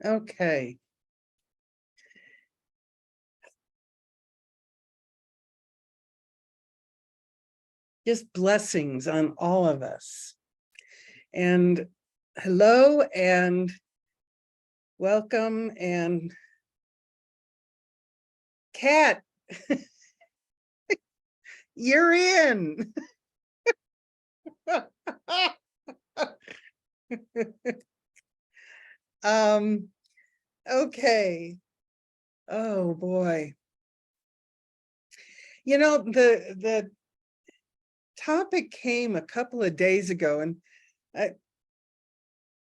Okay. Just blessings on all of us. And hello and welcome. And Kat, you're in. Okay. Oh boy. You know, the topic came a couple of days ago, and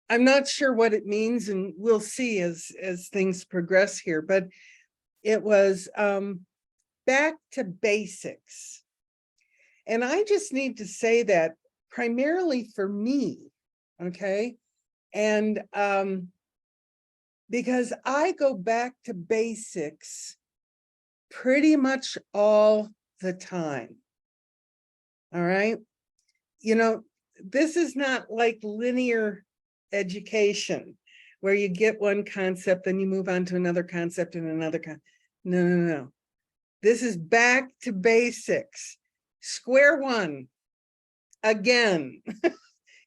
I'm not sure what it means, and we'll see as things progress here, but it was back to basics. And I just need to say that primarily for me, okay? And because I go back to basics pretty much all the time. All right. You know, this is not like linear education where you get one concept, then you move on to another concept and another No. This is back to basics. Square one. Again.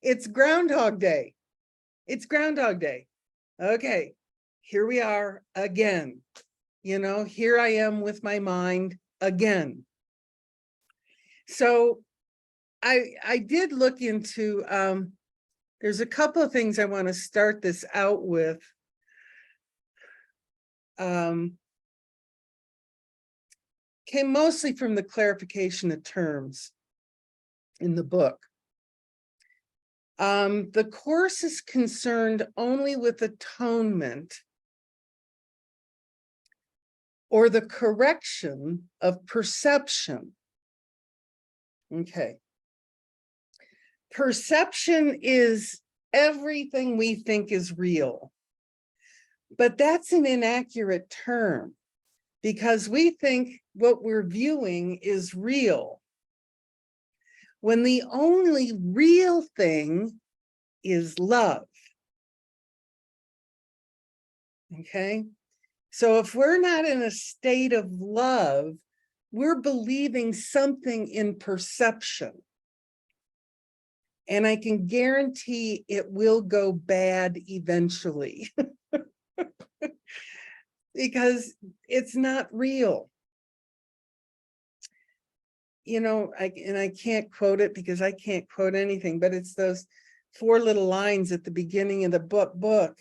It's Groundhog Day. It's Groundhog Day. Okay, here we are again. You know, here I am with my mind again. So I did look into, there's a couple of things I want to start this out with. Came mostly from the clarification of terms in the book. The course is concerned only with atonement or the correction of perception. Okay. Perception is everything we think is real, but that's an inaccurate term because we think what we're viewing is real, when the only real thing is love. Okay, so if we're not in a state of love, we're believing something in perception. And I can guarantee it will go bad eventually because it's not real. You know, I can't quote it because I can't quote anything, but it's those 4 little lines at the beginning of the book.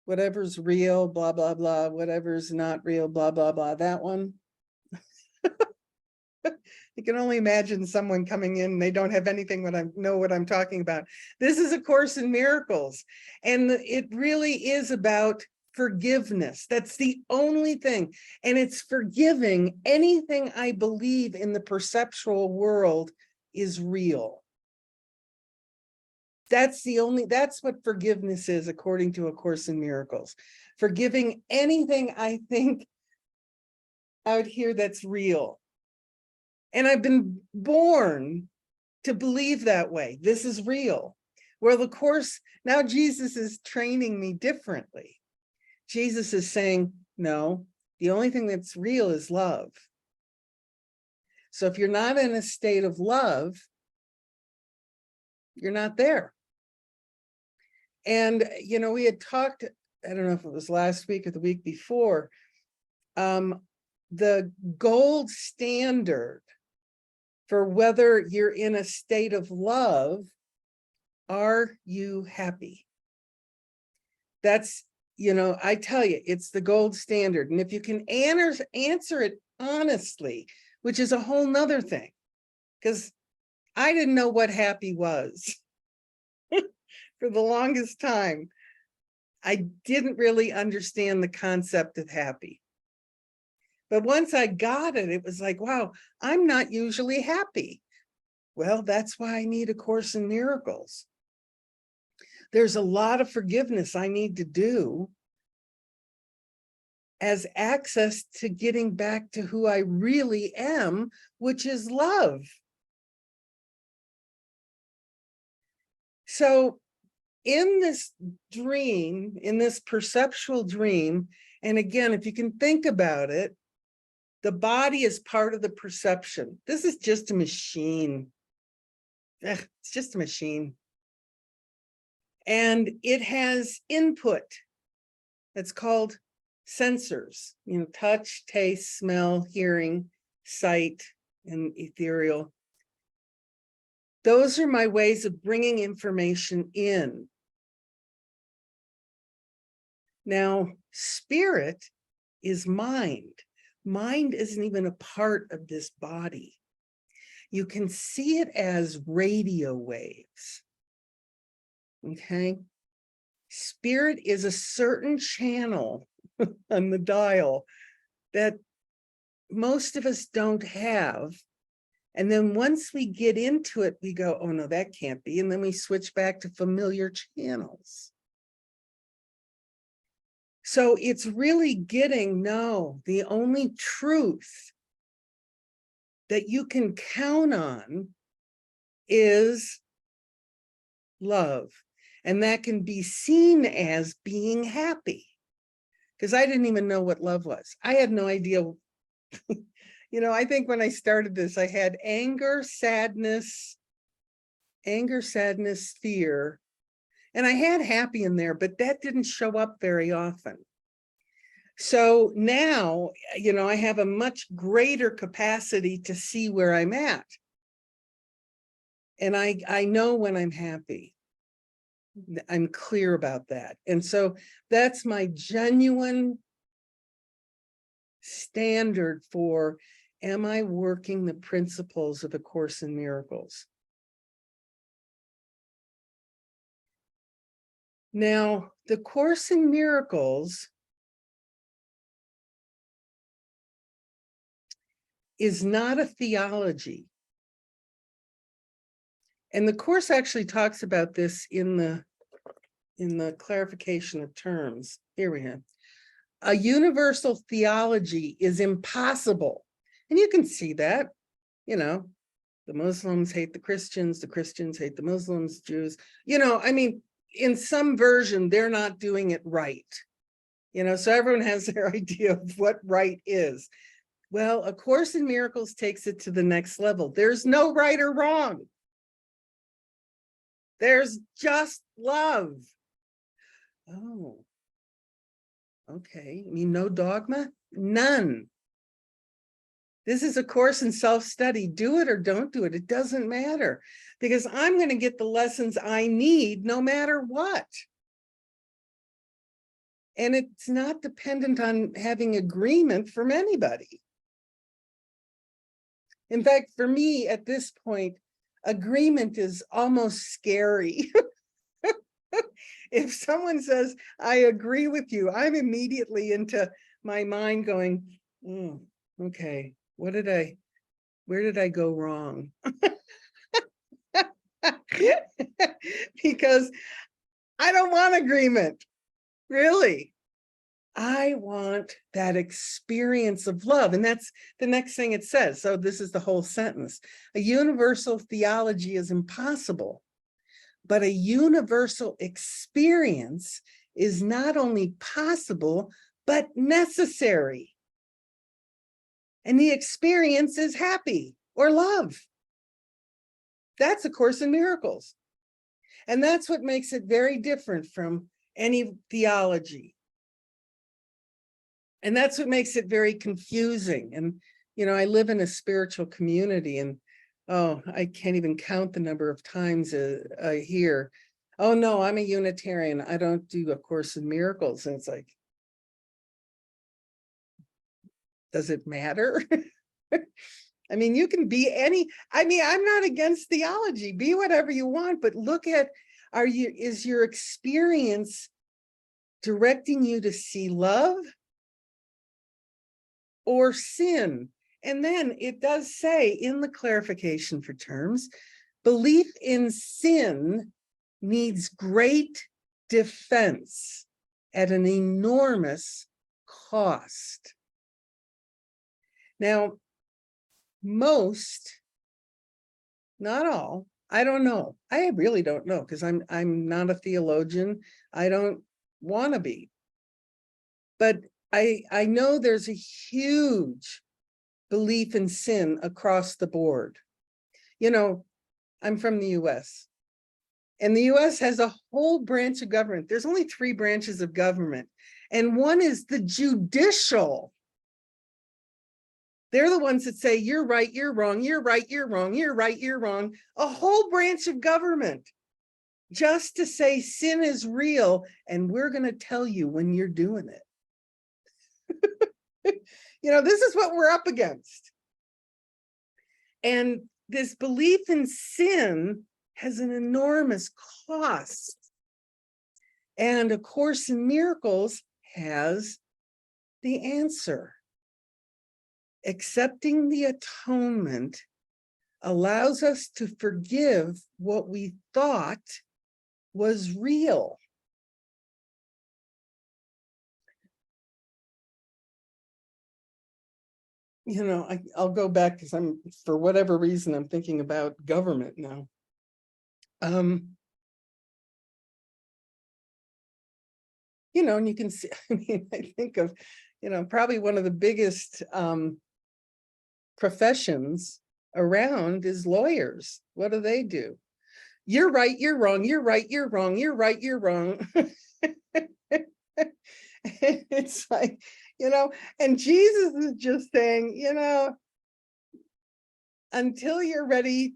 Whatever's real, blah, blah, blah, whatever's not real, blah, blah, blah, that one. You can only imagine someone coming in, they don't have anything know what I'm talking about. This is A Course in Miracles, and it really is about forgiveness. That's the only thing. And it's forgiving anything I believe in the perceptual world is real. That's what forgiveness is, according to A Course in Miracles. Forgiving anything I think out here that's real. And I've been born to believe that way. This is real. Well, the Course, now Jesus is training me differently. Jesus is saying, no, the only thing that's real is love. So if you're not in a state of love, you're not there. And, you know, we had talked, I don't know if it was last week or the week before, the gold standard for whether you're in a state of love, are you happy? That's, you know, I tell you, it's the gold standard. And if you can answer it honestly, which is a whole nother thing, because I didn't know what happy was for the longest time. I didn't really understand the concept of happy. But once I got it, it was like, wow, I'm not usually happy. Well, that's why I need A Course in Miracles. There's a lot of forgiveness I need to do as access to getting back to who I really am, which is love. So in this dream, in this perceptual dream, and again, if you can think about it, the body is part of the perception. This is just a machine. It's just a machine. And it has input that's called sensors, touch, taste, smell, hearing, sight, and ethereal. Those are my ways of bringing information in. Now, spirit is mind. Mind isn't even a part of this body. You can see it as radio waves. Okay? Spirit is a certain channel on the dial that most of us don't have. And then once we get into it, we go, oh no, that can't be. And then we switch back to familiar channels. So it's really getting, no, the only truth that you can count on is love. And that can be seen as being happy. Because I didn't even know what love was. I had no idea. I think when I started this, I had anger, sadness, fear. And I had happy in there, but that didn't show up very often. So now, I have a much greater capacity to see where I'm at. And I know when I'm happy. I'm clear about that. And so that's my genuine standard for, am I working the principles of A Course in Miracles? Now, the Course in Miracles is not a theology. And the Course actually talks about this in the clarification of terms. Here we have. A universal theology is impossible. And you can see that, the Muslims hate the Christians hate the Muslims, Jews, in some version, they're not doing it right. So everyone has their idea of what right is. Well, A Course in Miracles takes it to the next level. There's no right or wrong. There's just love. Oh, okay. No dogma? None. This is a course in self-study. Do it or don't do it. It doesn't matter, because I'm going to get the lessons I need no matter what. And it's not dependent on having agreement from anybody. In fact, for me at this point, agreement is almost scary. If someone says, I agree with you, I'm immediately into my mind going, okay, where did I go wrong? Because I don't want agreement, really. I want that experience of love. And that's the next thing it says. So this is the whole sentence. A universal theology is impossible, but a universal experience is not only possible, but necessary. And the experience is happy or love. That's A Course in Miracles. And that's what makes it very different from any theology. And that's what makes it very confusing. And, I live in a spiritual community, and I can't even count the number of times I hear, oh no, I'm a Unitarian, I don't do A Course in Miracles. And it's like, does it matter? You can be I'm not against theology, be whatever you want, but look at, is your experience directing you to see love or sin? And then it does say in the clarification for terms, belief in sin needs great defense at an enormous cost. Now, most, not all, I don't know. I really don't know, because I'm not a theologian. I don't want to be. But I know there's a huge belief in sin across the board. You know, I'm from the US, and the US has a whole branch of government. There's only 3 branches of government, and one is the judicial. They're the ones that say, you're right, you're wrong, you're right, you're wrong, you're right, you're wrong. A whole branch of government just to say sin is real, and we're going to tell you when you're doing it. This is what we're up against. And this belief in sin has an enormous cost. And A Course in Miracles has the answer. Accepting the atonement allows us to forgive what we thought was real. I'll go back because for whatever reason, I'm thinking about government now. And you can see, I think of, probably one of the biggest professions around is lawyers. What do? You're right, you're wrong, you're right, you're wrong, you're right, you're wrong. It's like, and Jesus is just saying, until you're ready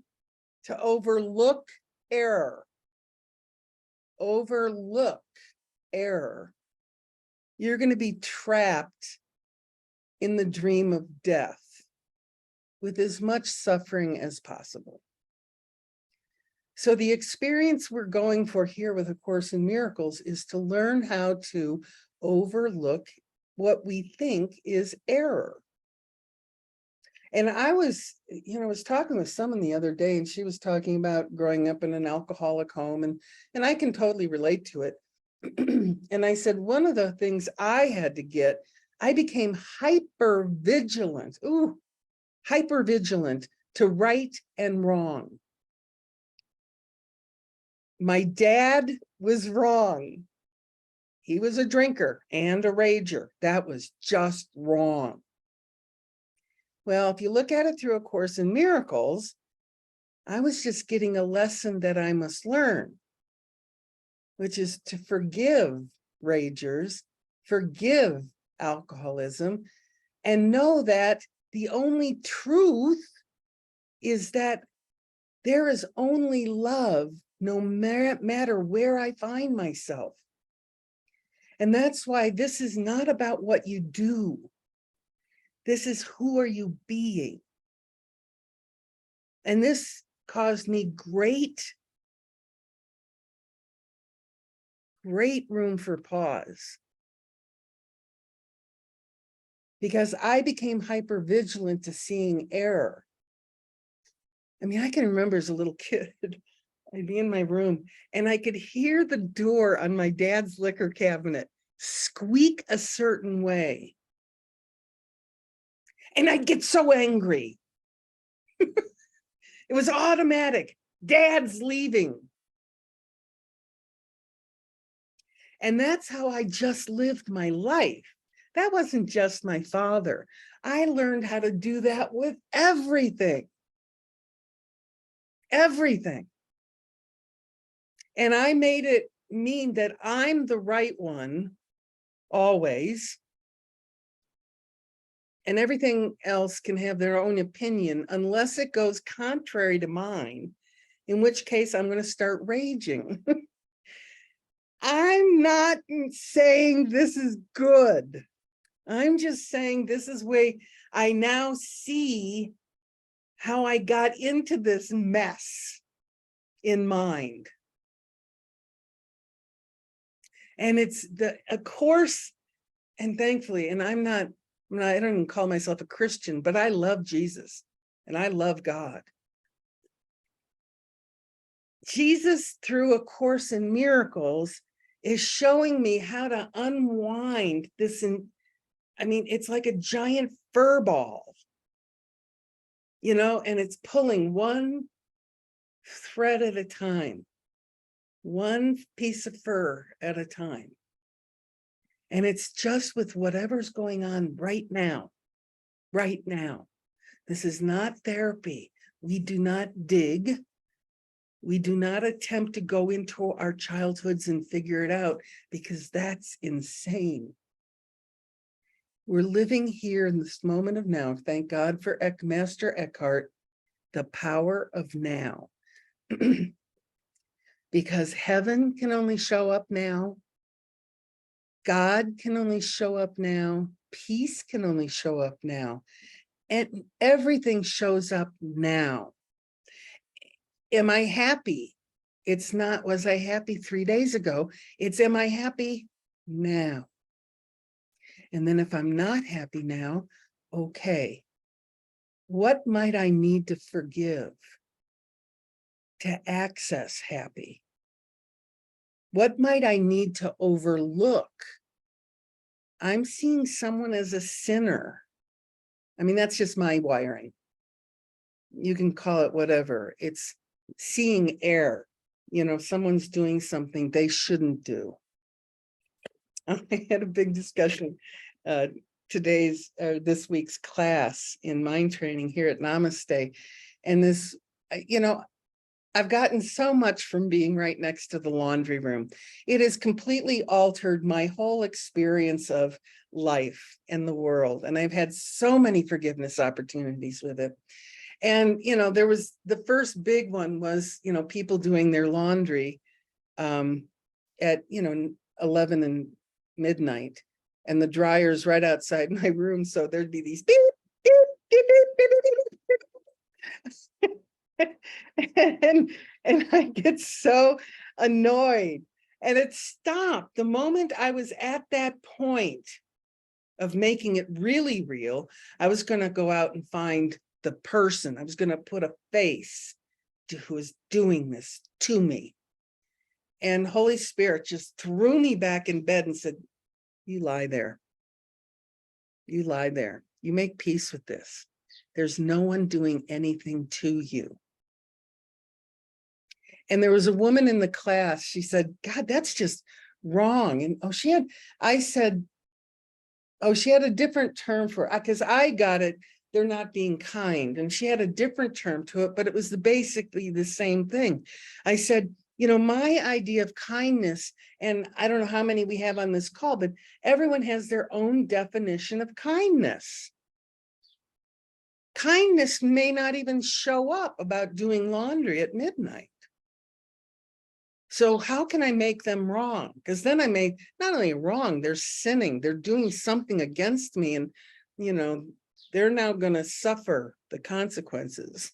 to overlook error, you're going to be trapped in the dream of death with as much suffering as possible. So the experience we're going for here with A Course in Miracles is to learn how to overlook what we think is error. And I was talking with someone the other day, and she was talking about growing up in an alcoholic home, and I can totally relate to it. And I said, one of the things I had to get, I became hyper vigilant to right and wrong. My dad was wrong. He was a drinker and a rager. That was just wrong. Well, if you look at it through A Course in Miracles, I was just getting a lesson that I must learn, which is to forgive ragers, forgive alcoholism, and know that the only truth is that there is only love, no matter where I find myself. And that's why this is not about what you do. This is who are you being? And this caused me great room for pause. Because I became hyper vigilant to seeing error. I can remember as a little kid, I'd be in my room and I could hear the door on my dad's liquor cabinet squeak a certain way. And I'd get so angry. It was automatic. Dad's leaving. And that's how I just lived my life. That wasn't just my father. I learned how to do that with everything. Everything. And I made it mean that I'm the right one always. And everything else can have their own opinion unless it goes contrary to mine, in which case I'm going to start raging. I'm not saying this is good. I'm just saying this is where I now see how I got into this mess in mind. And it's A Course, and thankfully, and I don't even call myself a Christian, but I love Jesus and I love God. Jesus, through A Course in Miracles, is showing me how to unwind this. It's like a giant fur ball, and it's pulling one thread at a time, one piece of fur at a time. And it's just with whatever's going on right now, right now. This is not therapy. We do not dig. We do not attempt to go into our childhoods and figure it out, because that's insane. We're living here in this moment of now. Thank God for Master Eckhart, the power of now. Because heaven can only show up now. God can only show up now. Peace can only show up now. And everything shows up now. Am I happy? It's not, was I happy 3 days ago? It's, am I happy now? And then if I'm not happy now, okay, what might I need to forgive to access happy? What might I need to overlook? I'm seeing someone as a sinner. I mean, that's just my wiring. You can call it whatever. It's seeing error. You know, someone's doing something they shouldn't do. I had a big discussion this week's class in mind training here at Namaste. And this, you know, I've gotten so much from being right next to the laundry room. It has completely altered my whole experience of life and the world. And I've had so many forgiveness opportunities with it. And, you know, there was the first big one was, you know, people doing their laundry at, you know, 11 and midnight, and the dryer's right outside my room. So there'd be these beep, beep, beep, beep, beep, beep, beep. And I get so annoyed. And it stopped the moment I was at that point of making it really real. I was going to go out and find the person. I was going to put a face to who is doing this to me. And Holy Spirit just threw me back in bed and said, you lie there. You lie there. You make peace with this. There's no one doing anything to you. And there was a woman in the class, she said, God, that's just wrong. And I said, oh, she had a different term for it, because I got it, they're not being kind. And she had a different term to it, but it was basically the same thing. I said, you know, my idea of kindness, and I don't know how many we have on this call, but everyone has their own definition of kindness. Kindness may not even show up about doing laundry at midnight. So how can I make them wrong? Because then I may not only wrong, they're sinning, they're doing something against me, and, you know, they're now going to suffer the consequences.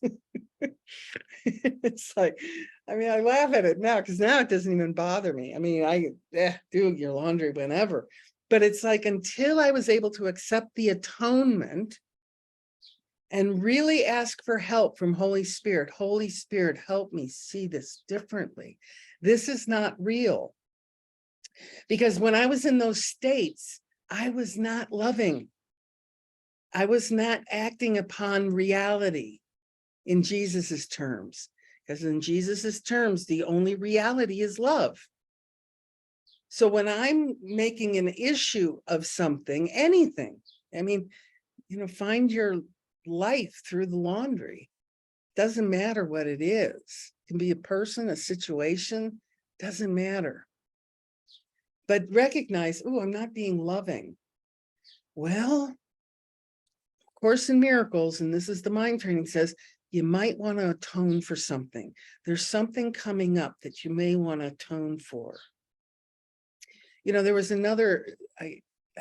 It's like, I mean, I laugh at it now because now it doesn't even bother me. I mean, do your laundry whenever, but it's like, until I was able to accept the atonement and really ask for help from Holy Spirit. Holy Spirit, help me see this differently. This is not real. Because when I was in those states, I was not loving. I was not acting upon reality in Jesus's terms. Because in Jesus's terms, the only reality is love. So when I'm making an issue of something, anything, I mean, you know, find your life through the laundry. Doesn't matter what it is. It can be a person, a situation, doesn't matter. But recognize, oh, I'm not being loving. Well, Course in Miracles, and this is the mind training, says you might want to atone for something. There's something coming up that you may want to atone for. You know, there was another, I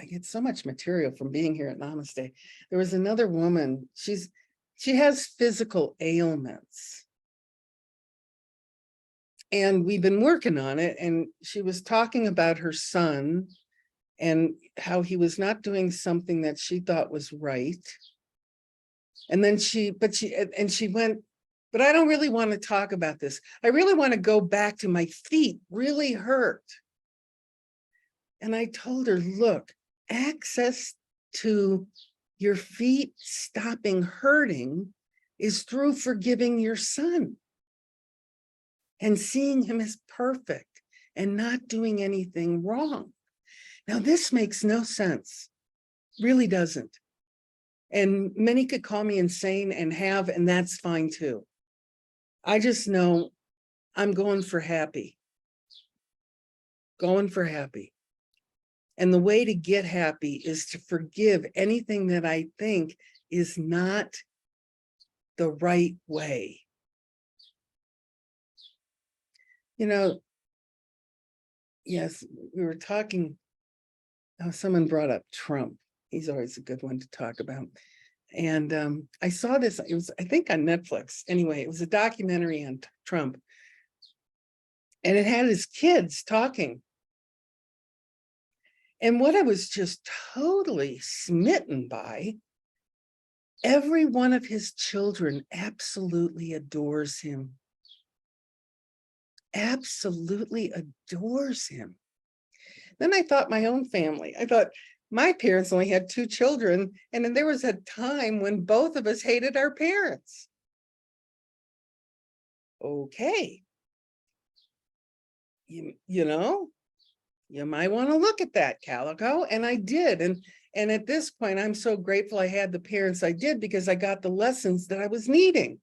get so much material from being here at Namaste. There was another woman, she has physical ailments. And we've been working on it. And she was talking about her son and how he was not doing something that she thought was right. And then she went, but I don't really want to talk about this. I really want to go back to my feet really hurt. And I told her, look, access to your feet stopping hurting is through forgiving your son. and seeing him as perfect and not doing anything wrong. Now, this makes no sense, really doesn't. And many could call me insane and that's fine too. I just know I'm going for happy. Going for happy. And the way to get happy is to forgive anything that I think is not the right way. You know, yes, we were talking, someone brought up Trump. He's always a good one to talk about. And I saw this, it was, I think, on Netflix. Anyway, it was a documentary on Trump. And it had his kids talking. And what I was just totally smitten by, every one of his children absolutely adores him. Absolutely adores him. Then I thought my own family. I thought my parents only had 2 children, and then there was a time when both of us hated our parents. Okay. You know, you might want to look at that, Calico. And I did. And at this point, I'm so grateful I had the parents I did, because I got the lessons that I was needing.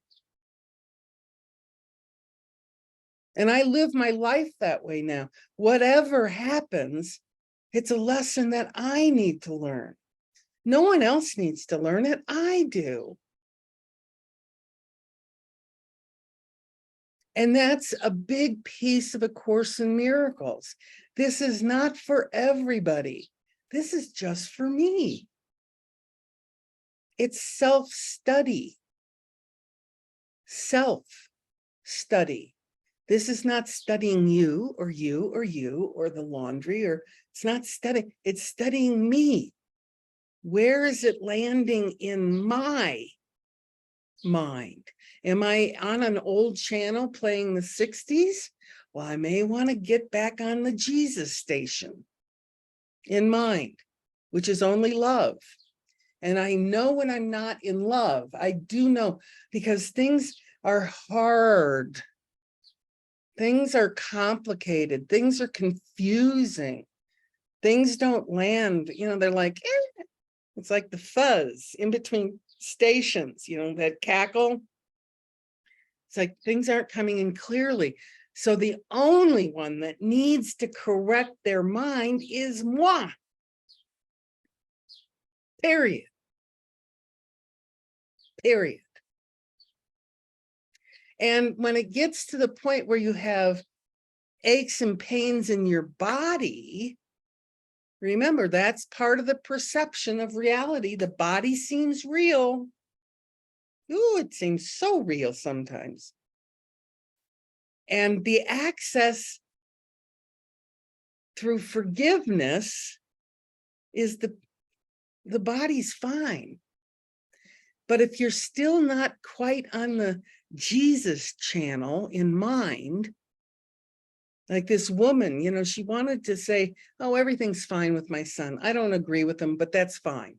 And I live my life that way now. Whatever happens, it's a lesson that I need to learn. No one else needs to learn it. I do. And that's a big piece of A Course in Miracles. This is not for everybody. This is just for me. It's self-study. Self-study. This is not studying you or you or you or the laundry, or it's not studying, it's studying me. Where is it landing in my mind? Am I on an old channel playing the 60s? Well, I may want to get back on the Jesus station in mind, which is only love. And I know when I'm not in love, I do know, because things are hard. Things are complicated. Things are confusing. Things don't land, they're like, it's like the fuzz in between stations, that cackle. It's like things aren't coming in clearly. So the only one that needs to correct their mind is moi. Period. Period. And when it gets to the point where you have aches and pains in your body, remember, that's part of the perception of reality. The body seems real. Ooh, it seems so real sometimes. And the access through forgiveness is the body's fine. But if you're still not quite on the Jesus channel in mind, like this woman, she wanted to say, oh, everything's fine with my son. I don't agree with him, but that's fine.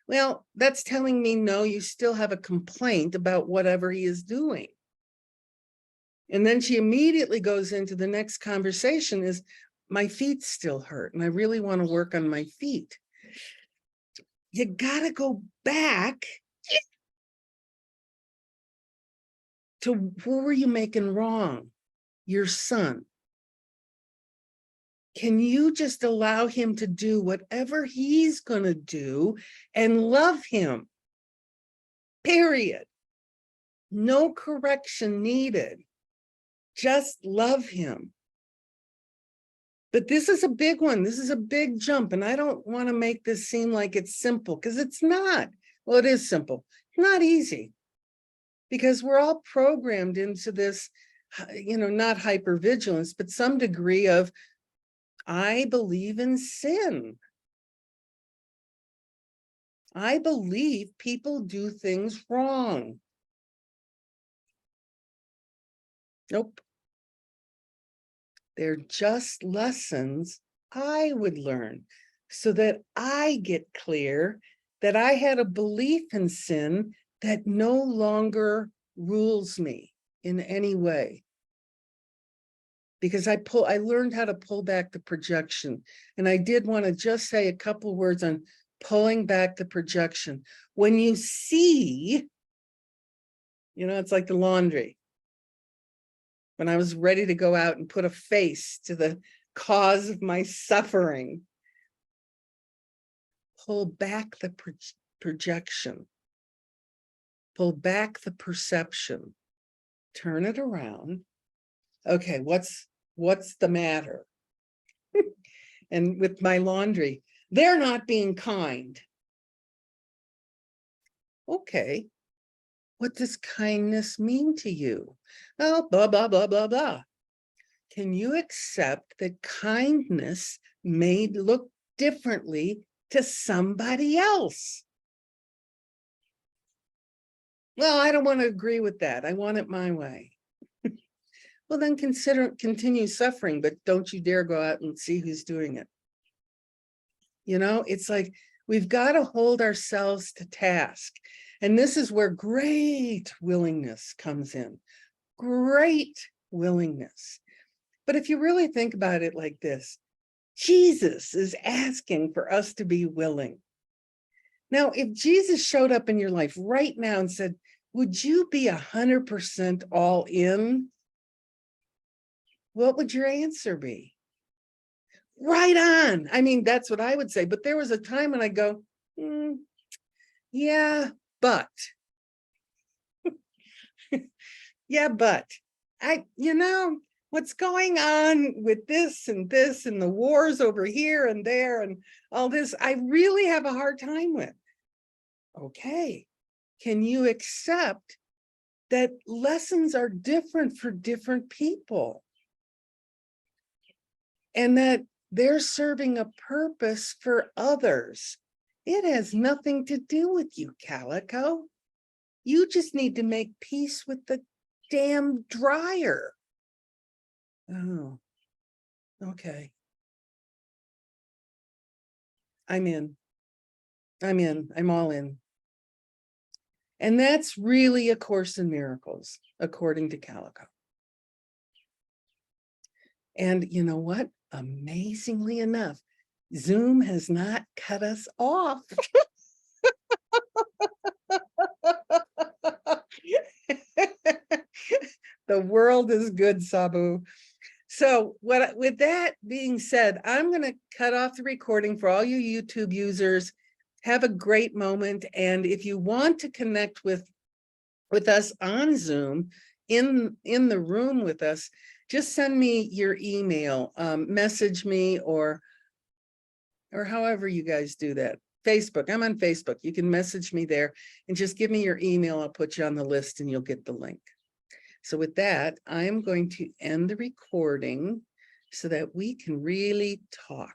Well, that's telling me, no, you still have a complaint about whatever he is doing. And then she immediately goes into the next conversation is, my feet still hurt, and I really want to work on my feet. You got to go back to who were you making wrong? Your son. Can you just allow him to do whatever he's going to do and love him? Period. No correction needed. Just love him. But this is a big one. This is a big jump. And I don't want to make this seem like it's simple, because it's not. Well, it is simple. It's not easy, because we're all programmed into this, not hypervigilance, but some degree of, I believe in sin. I believe people do things wrong. Nope. They're just lessons I would learn so that I get clear that I had a belief in sin that no longer rules me in any way. because I learned how to pull back the projection. And I did want to just say a couple words on pulling back the projection. When you see, it's like the laundry. When I was ready to go out and put a face to the cause of my suffering, pull back the projection, pull back the perception, turn it around. Okay, what's the matter? And with my laundry, they're not being kind. Okay, what does kindness mean to you? Oh, blah, blah, blah, blah, blah. Can you accept that kindness may look differently to somebody else? Well, I don't want to agree with that. I want it my way. Well, then continue suffering, but don't you dare go out and see who's doing it. It's like we've got to hold ourselves to task. And this is where great willingness comes in. Great willingness. But if you really think about it like this, Jesus is asking for us to be willing. Now, if Jesus showed up in your life right now and said, would you be 100% all in? What would your answer be? Right on. I mean, that's what I would say. But there was a time when I go, yeah, but. Yeah, but what's going on with this and the wars over here and there and all this, I really have a hard time with. Okay, can you accept that lessons are different for different people? And that they're serving a purpose for others. It has nothing to do with you, Calico. You just need to make peace with the damn dryer. Oh, okay. I'm in. I'm all in. And that's really A Course in Miracles, according to Calico. And you know what? Amazingly enough, Zoom has not cut us off. The world is good, Sabu. So with that being said, I'm going to cut off the recording for all you YouTube users. Have a great moment. And if you want to connect with us on Zoom, in the room with us, just send me your email, message me, or however you guys do that. Facebook, I'm on Facebook. You can message me there and just give me your email. I'll put you on the list and you'll get the link. So with that, I am going to end the recording so that we can really talk.